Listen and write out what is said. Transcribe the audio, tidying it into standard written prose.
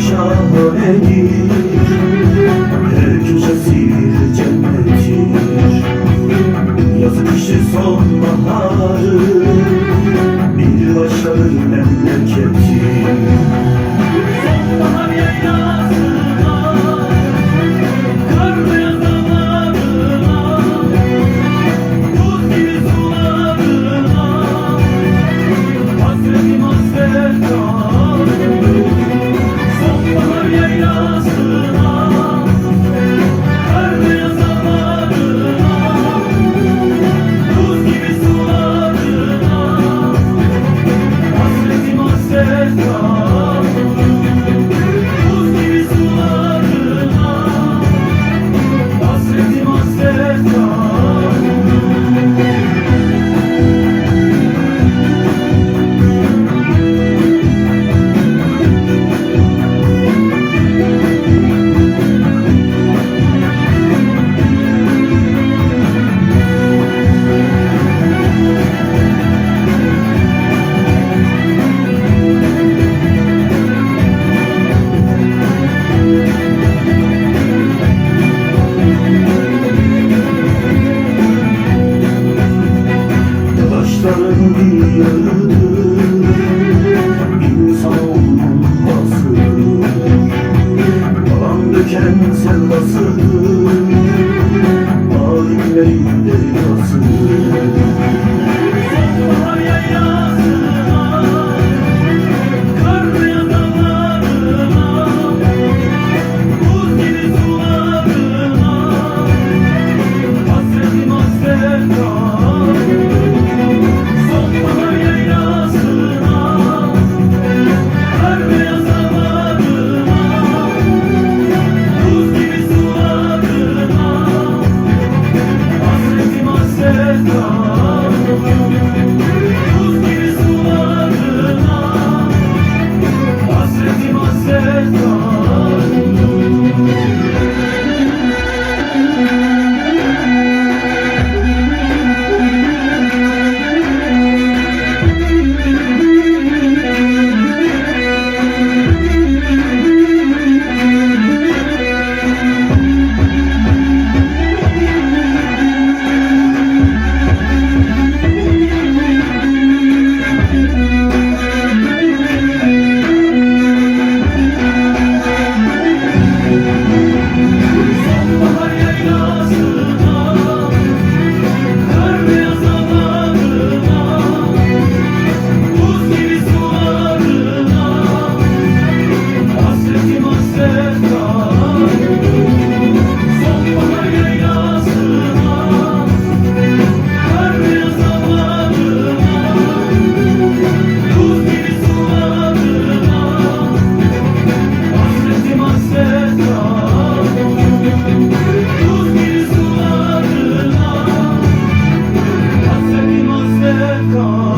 şahanedir, her köşesi cennettir. Yazı kışı sonbaharı, bir başkadır memlekettir. Sonbahar yaylasına, kar beyaz dağlarına, buz gibi sularına, hasretim hasret kaldı. Sonbahar yaylasına, kar beyaz dağlarına, buz gibi sularına, hasretim hasret kaldı. Taşların bir yarıdır, insanoğlunun basıdır. Yalan döken sellasıdır, alimlerin deryasıdır. Sonbahar yaylasına, kar beyaz dağlarına, buz gibi sularına, hasretim hasret kaldı. Sonbahar yaylasına, kar beyaz dağlarına, buz gibi sularına, hasretim hasret kaldı. Buz gibi sularına, hasretim hasret kaldı. Sonbahar yaylasına, kar beyaz dağlarına, buz gibi sularına, hasretim hasret kaldı. Sonbahar yaylasına, kar beyaz dağlarına, buz gibi sularına, hasretim hasret kaldı. Buz gibi sularına, hasretim hasret kaldı.